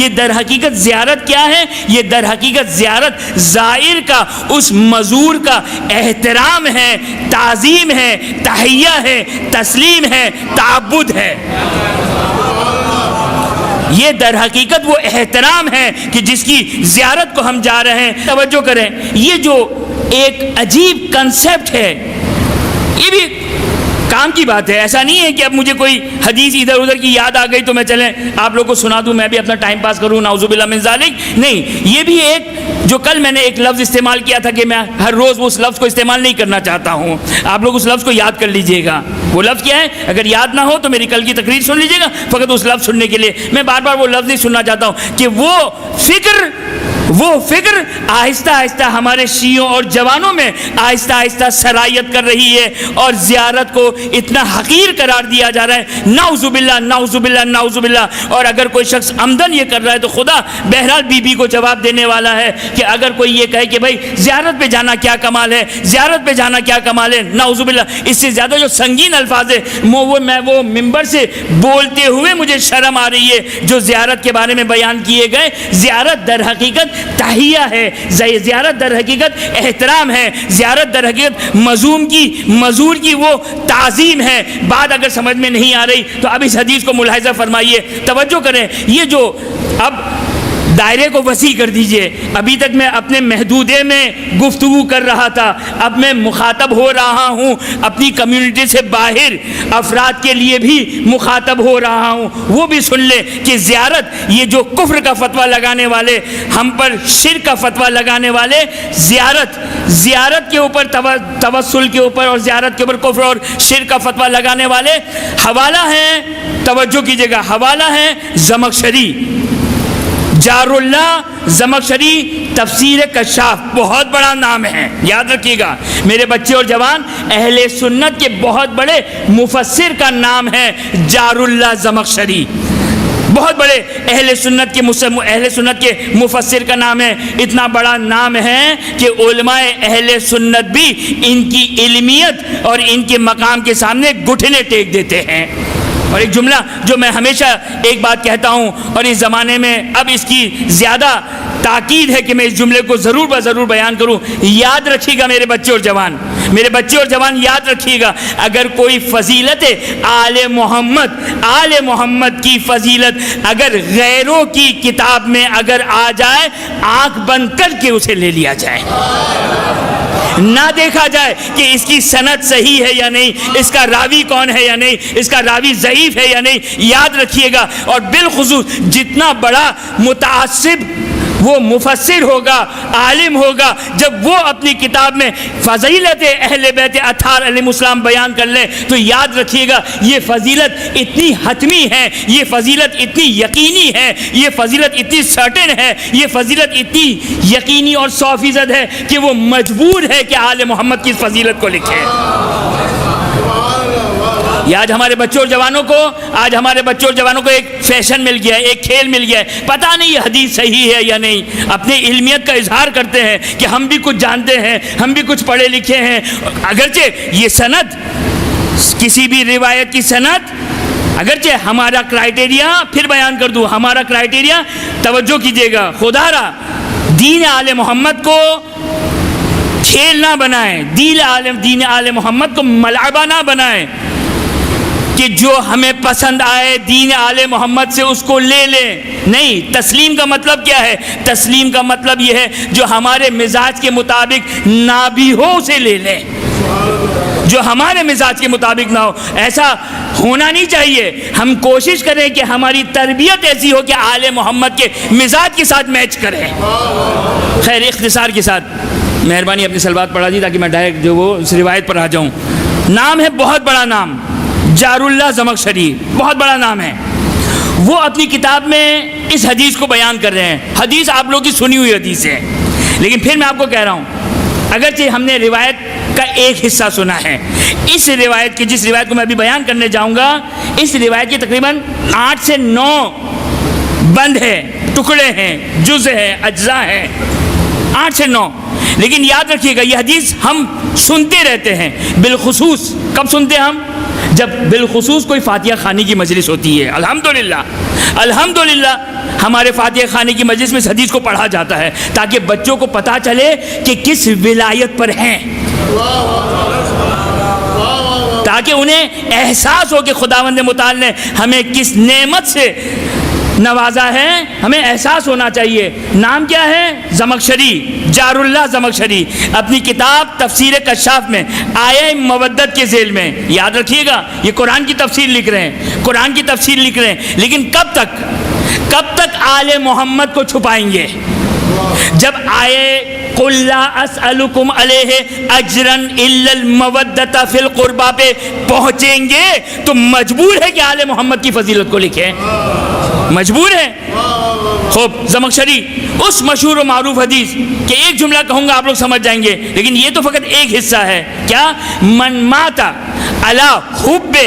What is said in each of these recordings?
یہ در حقیقت زیارت کیا ہے؟ یہ در حقیقت زیارت زائر کا اس مزور کا احترام ہے، تعظیم ہے، تحیہ ہے، تسلیم ہے، تعبد ہے۔ یہ در حقیقت وہ احترام ہے کہ جس کی زیارت کو ہم جا رہے ہیں۔ توجہ کریں، یہ جو ایک عجیب کنسیپٹ ہے، یہ بھی کام کی بات ہے۔ ایسا نہیں ہے کہ اب مجھے کوئی حدیث ادھر ادھر کی یاد آ گئی تو میں چلیں آپ لوگ کو سنا دوں، میں بھی اپنا ٹائم پاس کروں، نعوذ باللہ من ذالک۔ نہیں، یہ بھی ایک جو کل میں نے ایک لفظ استعمال کیا تھا کہ میں ہر روز اس لفظ کو استعمال نہیں کرنا چاہتا ہوں، آپ لوگ اس لفظ کو یاد کر لیجئے گا۔ وہ لفظ کیا ہے؟ اگر یاد نہ ہو تو میری کل کی تقریر سن لیجئے گا، فقط اس لفظ سننے کے لیے۔ میں بار بار وہ لفظ نہیں سننا چاہتا ہوں کہ وہ فکر آہستہ آہستہ ہمارے شیعوں اور جوانوں میں آہستہ آہستہ سرایت کر رہی ہے، اور زیارت کو اتنا حقیر قرار دیا جا رہا ہے، نعوذ باللہ نعوذ باللہ نعوذ باللہ۔ اور اگر کوئی شخص عمدن یہ کر رہا ہے تو خدا بہرحال بی بی کو جواب دینے والا ہے کہ اگر کوئی یہ کہے کہ بھائی زیارت پہ جانا کیا کمال ہے، زیارت پہ جانا کیا کمال ہے، نعوذ باللہ۔ اس سے زیادہ جو سنگین الفاظ ہے میں وہ ممبر سے بولتے ہوئے مجھے شرم آ رہی ہے جو زیارت کے بارے میں بیان کیے گئے۔ زیارت در حقیقت تحیہ ہے، زیارت در حقیقت احترام ہے، زیارت در حقیقت مزور کی وہ تعظیم ہے۔ بات اگر سمجھ میں نہیں آ رہی تو اب اس حدیث کو ملاحظہ فرمائیے، توجہ کریں۔ یہ جو اب دائرے کو وسیع کر دیجئے، ابھی تک میں اپنے محدودے میں گفتگو کر رہا تھا، اب میں مخاطب ہو رہا ہوں اپنی کمیونٹی سے باہر افراد کے لیے بھی مخاطب ہو رہا ہوں۔ وہ بھی سن لیں کہ زیارت، یہ جو کفر کا فتویٰ لگانے والے، ہم پر شرک کا فتویٰ لگانے والے، زیارت کے اوپر توسل کے اوپر اور زیارت کے اوپر کفر اور شرک کا فتویٰ لگانے والے، حوالہ ہے، توجہ کیجئے گا، حوالہ ہے زمخشری، جار اللہ زمخشری، تفسیر کشاف، بہت بڑا نام ہے، یاد رکھیے گا میرے بچے اور جوان۔ اہل سنت کے بہت بڑے مفسر کا نام ہے جار اللہ زمخشری، بہت بڑے اہل سنت کے مفسر کا نام ہے۔ اتنا بڑا نام ہے کہ علماء اہل سنت بھی ان کی علمیت اور ان کے مقام کے سامنے گھٹنے ٹیک دیتے ہیں۔ اور ایک جملہ جو میں ہمیشہ ایک بات کہتا ہوں، اور اس زمانے میں اب اس کی زیادہ تاکید ہے کہ میں اس جملے کو ضرور بیان کروں، یاد رکھیے گا میرے بچے اور جوان یاد رکھیے گا، اگر کوئی فضیلت آل محمد کی فضیلت اگر غیروں کی کتاب میں اگر آ جائے، آنکھ بند کر کے اسے لے لیا جائے، نہ دیکھا جائے کہ اس کی سند صحیح ہے یا نہیں، اس کا راوی کون ہے یا نہیں، اس کا راوی ضعیف ہے یا نہیں، یاد رکھیے گا۔ اور بالخصوص جتنا بڑا متعصب وہ مفسر ہوگا، عالم ہوگا، جب وہ اپنی کتاب میں فضیلت اہل بیت اطہار علیہ السلام بیان کر لیں تو یاد رکھیے گا یہ فضیلت اتنی حتمی ہے، یہ فضیلت اتنی یقینی ہے، یہ فضیلت اتنی سرٹن ہے، یہ فضیلت اتنی یقینی اور 100% ہے کہ وہ مجبور ہے کہ آل محمد کی اس فضیلت کو لکھے۔ یہ آج ہمارے بچوں اور جوانوں کو ایک فیشن مل گیا ہے، ایک کھیل مل گیا ہے، پتہ نہیں یہ حدیث صحیح ہے یا نہیں، اپنی علمیت کا اظہار کرتے ہیں کہ ہم بھی کچھ جانتے ہیں، ہم بھی کچھ پڑھے لکھے ہیں، اگرچہ یہ سند، کسی بھی روایت کی سند، اگرچہ ہمارا کرائٹیریا، پھر بیان کر دوں، ہمارا کرائٹیریا، توجہ کیجئے گا، خدا را دین آل محمد کو کھیل نہ بنائیں، دین آل محمد کو ملعبہ نہ بنائیں کہ جو ہمیں پسند آئے دین آل محمد سے اس کو لے لیں۔ نہیں، تسلیم کا مطلب کیا ہے؟ تسلیم کا مطلب یہ ہے جو ہمارے مزاج کے مطابق نہ بھی ہو اسے لے لیں، جو ہمارے مزاج کے مطابق نہ ہو، ایسا ہونا نہیں چاہیے۔ ہم کوشش کریں کہ ہماری تربیت ایسی ہو کہ آل محمد کے مزاج کے ساتھ میچ کرے۔ خیر، اختصار کے ساتھ مہربانی اپنی سلوات پڑھا دی تاکہ میں ڈائریکٹ جو وہ اس روایت پر آ جاؤں۔ نام ہے بہت بڑا نام، جار اللہ زمخشری، بہت بڑا نام ہے۔ وہ اپنی کتاب میں اس حدیث کو بیان کر رہے ہیں۔ حدیث آپ لوگ کی سنی ہوئی حدیث ہے، لیکن پھر میں آپ کو کہہ رہا ہوں، اگرچہ ہم نے روایت کا ایک حصہ سنا ہے، اس روایت کی، جس روایت کو میں ابھی بیان کرنے جاؤں گا، اس روایت کی تقریباً 8 سے 9 بند ہے، ٹکڑے ہیں، جز ہے، اجزاء ہیں، 8 سے 9۔ لیکن یاد رکھیے گا یہ حدیث ہم سنتے رہتے ہیں، بالخصوص کب سنتے ہیں ہم؟ جب بالخصوص کوئی فاتحہ خوانی کی مجلس ہوتی ہے. الحمدللہ الحمدللہ ہمارے فاتحہ خوانی کی مجلس میں اس حدیث کو پڑھا جاتا ہے تاکہ بچوں کو پتہ چلے کہ کس ولایت پر ہیں, تاکہ انہیں احساس ہو کہ خداوند متعال نے ہمیں کس نعمت سے نوازا ہے. ہمیں احساس ہونا چاہیے. نام کیا ہے؟ زمخشری, جار اللہ زمخشری. اپنی کتاب تفسیر کشاف میں آیہ مودت کے ذیل میں, یاد رکھیے گا, یہ قرآن کی تفسیر لکھ رہے ہیں, قرآن کی تفسیر لکھ رہے ہیں. لیکن کب تک آل محمد کو چھپائیں گے؟ جب آئے قُلْ لَا أَسْأَلُكُمْ عَلَيْهِ أَجْرًا إِلَّا الْمَوَدَّةَ فِي الْقُرْبَى پہ پہنچیں گے تو مجبور ہے کہ آل محمد کی فضیلت کو لکھیں, مجبور ہے. خوب زمخشری اس مشہور و معروف حدیث کہ ایک جملہ کہوں گا آپ لوگ سمجھ جائیں گے, لیکن یہ تو فقط ایک حصہ ہے. کیا؟ من ماتا علی حب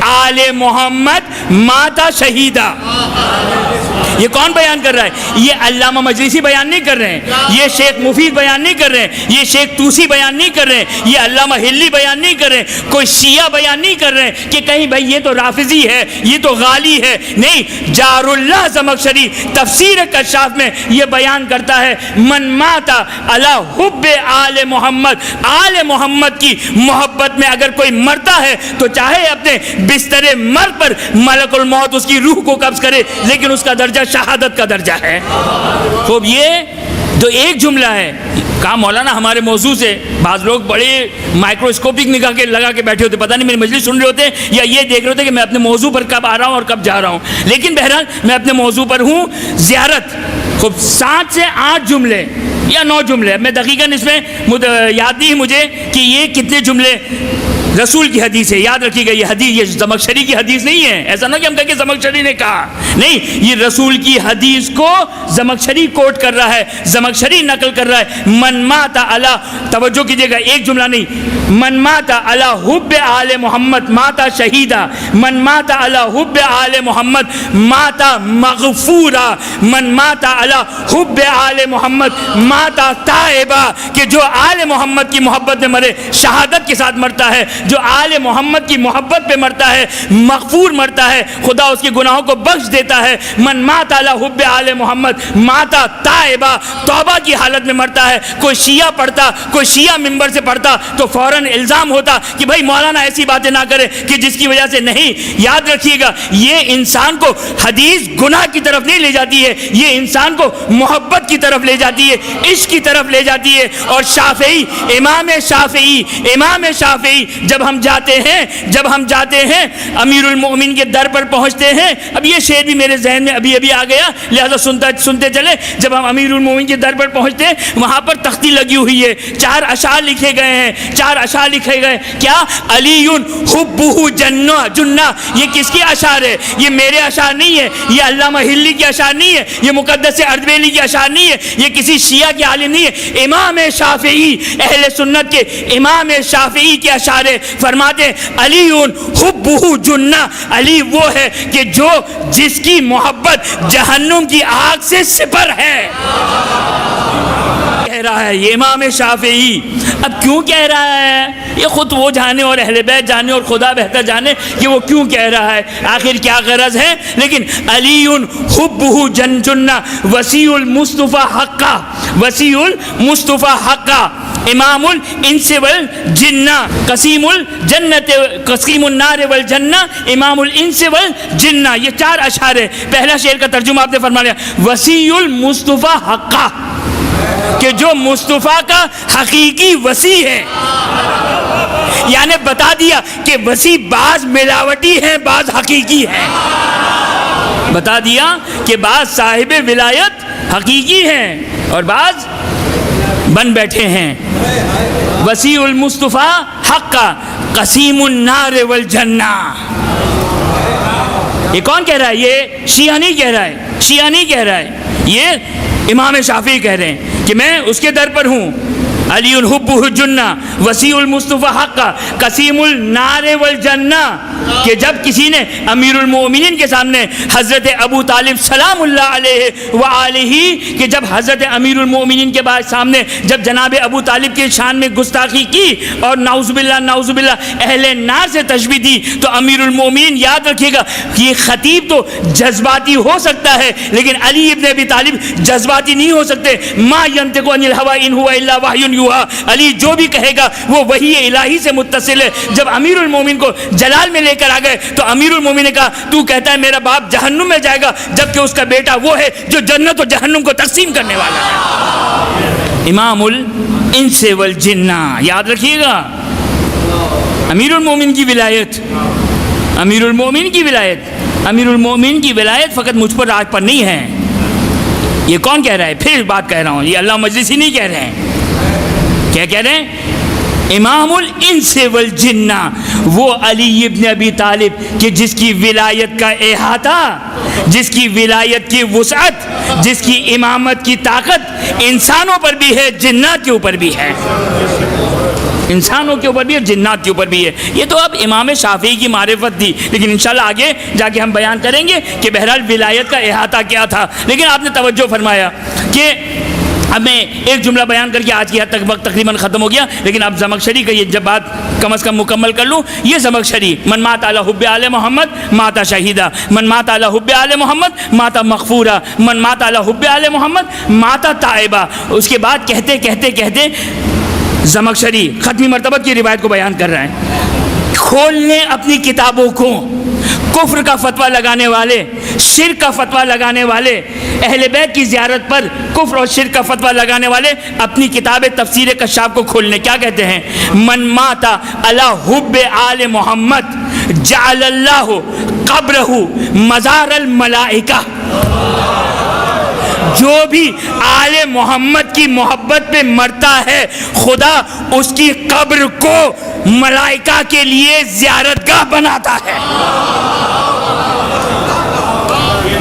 آل محمد ماتا شہیدہ. یہ کون بیان کر رہا ہے؟ یہ علامہ مجلسی بیان نہیں کر رہے ہیں, یہ شیخ مفید بیان نہیں کر رہے ہیں, یہ شیخ توسی بیان نہیں کر رہے ہیں, یہ علامہ ہلی بیان نہیں کر رہے ہیں, کوئی شیعہ بیان نہیں کر رہے ہیں کہ کہیں بھائی یہ تو رافضی ہے, یہ تو غالی ہے. نہیں, جار اللہ زمخشری تفسیر کشاف میں یہ بیان کرتا ہے من ماتا علی حب آل محمد, آل محمد کی محبت میں اگر کوئی مرتا ہے تو چاہے اپنے بستر مرگ پر ملک الموت اس کی روح کو قبض کرے, لیکن اس کا درجہ شہادت کا درجہ ہے. خوب یہ جو ایک جملہ ہے. کہا مولانا ہمارے موضوع سے بعض لوگ بڑے مائکروسکوپک نگاہ کے لگا کے بیٹھے ہوتے, پتہ نہیں میری مجلس سن رہے ہوتے یا یہ دیکھ رہے ہوتے کہ میں اپنے موضوع پر کب آ رہا ہوں اور کب جا رہا ہوں. لیکن بہرحال میں اپنے موضوع پر ہوں, زیارت. خوب 7 سے 8 جملے یا 9 جملے, میں دقیقاً اس میں یاد نہیں مجھے کہ یہ کتنے جملے رسول کی حدیث ہے. یاد رکھیے گا یہ حدیث یہ زمخشری کی حدیث نہیں ہے. ایسا نہ کہ ہم کہیں کہ زمخشری نے کہا, نہیں, یہ رسول کی حدیث کو زمخشری کوٹ کر رہا ہے, زمخشری نقل کر رہا ہے. من مات علی, توجہ کیجیے گا, ایک جملہ نہیں, من مات علی حب آل محمد ماتا شہیدہ, من مات علی حب آل محمد ماتا مغفورا, من مات علی حب آل محمد ماتا تائبہ. کہ جو آل محمد کی محبت میں مرے شہادت کے ساتھ مرتا ہے, جو آل محمد کی محبت پہ مرتا ہے مغفور مرتا ہے, خدا اس کے گناہوں کو بخش دیتا ہے. من مات علی حب آل محمد ماتا تائبہ, توبہ کی حالت میں مرتا ہے. کوئی شیعہ پڑھتا, کوئی شیعہ منبر سے پڑھتا تو فوراً الزام ہوتا کہ بھائی مولانا ایسی باتیں نہ کرے کہ جس کی وجہ سے. نہیں, یاد رکھیے گا یہ انسان کو حدیث گناہ کی طرف نہیں لے جاتی ہے, یہ انسان کو محبت کی طرف لے جاتی ہے, عشق کی طرف لے جاتی ہے. اور شافعی, امام شافعی جب ہم جاتے ہیں امیر المؤمنین کے در پر پہنچتے ہیں. اب یہ شعر بھی میرے ذہن میں ابھی آ گیا, لہذا سنتے چلے. جب ہم امیر المؤمنین کے در پر پہنچتے ہیں وہاں پر تختی لگی ہوئی ہے, 4 اشعار لکھے گئے ہیں. 4 اشعار لکھے گئے. کیا؟ علی حبہ جنہ. یہ کس کے اشعار ہے؟ یہ میرے اشعار نہیں ہے, یہ علامہ ہلی کے اشعار نہیں ہے, یہ مقدس اردبیلی کے اشعار نہیں ہے, یہ کسی شیعہ کے عالم نہیں ہے. امام شافعی, اہل سنت کے امام شافعی کے اشعار ہے. فرماتے علی حبہ جنہ, علی وہ ہے کہ جس کی محبت جہنم کی آگ سے سپر ہے. کہہ رہا ہے یہ امام شافعی. اب کیوں کہہ رہا ہے یہ خود وہ جانے اور اہل بیت جانے اور خدا بہتر جانے کہ وہ کیوں کہہ رہا ہے, آخر کیا غرض ہے. لیکن علی حبہ جنہ وسیع المصطفیٰ حقا, وسیع المصطفیٰ حقا, امام الانس والجنہ, قسیم الجنت قسیم النار والجنہ, امام الانس والجنہ. یہ 4 اشعار ہے. پہلا شعر کا ترجمہ آپ نے فرما لیا, وسیع المصطفیٰ حقا, کہ جو مصطفیٰ کا حقیقی وسیع ہے. یعنی بتا دیا کہ وسیع بعض ملاوٹی ہیں بعض حقیقی ہیں. بتا دیا کہ بعض صاحب ولایت حقیقی ہیں اور بعض بن بیٹھے ہیں. وسیع المصطفیٰ حقا قسیم النار والجنہ. یہ کون کہہ رہا ہے؟ یہ شیعہ نہیں کہہ رہا ہے, شیعہ نہیں کہہ رہا ہے, یہ امام شافعی کہہ رہے ہیں کہ میں اس کے در پر ہوں. علی حبہ جنہ وسیع المصطفیٰ حقہ قسیم النار والجنہ، کہ جب کسی نے امیر المومنین کے سامنے حضرت ابو طالب سلام اللہ علیہ وآلہ، کہ جب حضرت امیر المومنین کے بعد سامنے جب جناب ابو طالب کے شان میں گستاخی کی اور نعوذ باللہ اہل نار سے تشبیہ دی، تو امیر المومنین یاد رکھیے گا کہ یہ خطیب تو جذباتی ہو سکتا ہے لیکن علی ابن ابی طالب جذباتی نہیں ہو سکتے۔ ما ینطق عن الہوی ان ہوا الا وحی یوحی، علی جو بھی کہے گا وہ وحی الہی سے متصل ہے۔ جب امیر المومنین کو جلال میں لے کر آ گئے تو امیر المومنین نے کہا تو کہتا ہے میرا باپ جہنم میں جائے گا، جبکہ اس کا بیٹا وہ ہے جو جنت و جہنم کو تقسیم کرنے والا ہے۔ امام الانس والجنہ، یاد رکھیے گا امیر المومنین کی ولایت، امیر المومنین کی ولایت، امیر المومنین کی ولایت فقط مجھ پر راج پر نہیں ہے۔ یہ کون کہہ رہا ہے؟ پھر بات کہہ رہا ہوں، یہ اللہ مجلسی نہیں کہہ رہے ہیں۔ کیا کہہ رہے ہیں؟ امام الانس والجنہ، وہ علی ابن ابی طالب کہ جس کی ولایت کا احاطہ، جس کی ولایت کی وسعت، جس کی امامت کی طاقت انسانوں پر بھی ہے، جنات کے اوپر بھی ہے، انسانوں کے اوپر بھی اور جنات کے اوپر بھی ہے۔ یہ تو اب امام شافعی کی معرفت تھی، لیکن انشاءاللہ آگے جا کے ہم بیان کریں گے کہ بہرحال ولایت کا احاطہ کیا تھا۔ لیکن آپ نے توجہ فرمایا کہ اب میں ایک جملہ بیان کر کے آج کی حد تک وقت تقریباً ختم ہو گیا، لیکن اب زمخشری کا یہ جب بات کم از کم مکمل کر لوں، یہ زمخشری من مات علی حب آل محمد ماتا شہیدہ، من مات علی حب آل محمد ماتا مغفورہ، من مات علی حب آل محمد ماتا تائبہ۔ اس کے بعد کہتے کہتے کہتے زمخشری ختمی مرتبہ کی روایت کو بیان کر رہا ہے۔ کھول لیں اپنی کتابوں کو، کفر کا فتویٰ لگانے والے، شرک کا فتویٰ لگانے والے، اہل بیت کی زیارت پر کفر اور شرک کا فتویٰ لگانے والے اپنی کتاب تفسیر کشاف کو کھول لیں۔ کیا کہتے ہیں؟ من مات علی حب آل محمد جعل اللہ قبرہ مزار الملائکہ، جو بھی آل محمد کی محبت پہ مرتا ہے خدا اس کی قبر کو ملائکہ کے لیے زیارت گاہ بناتا ہے۔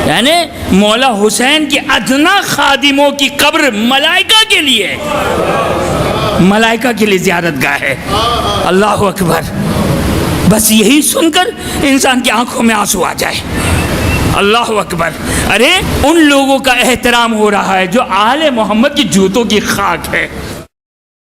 یعنی مولا حسین کے ادنا خادموں کی قبر ملائکہ کے لیے، ملائکہ کے لیے زیارت گاہ ہے۔ اللہ اکبر! بس یہی سن کر انسان کی آنکھوں میں آنسو آ جائے۔ اللہ اکبر! ارے ان لوگوں کا احترام ہو رہا ہے جو آل محمد کی جوتوں کی خاک ہے۔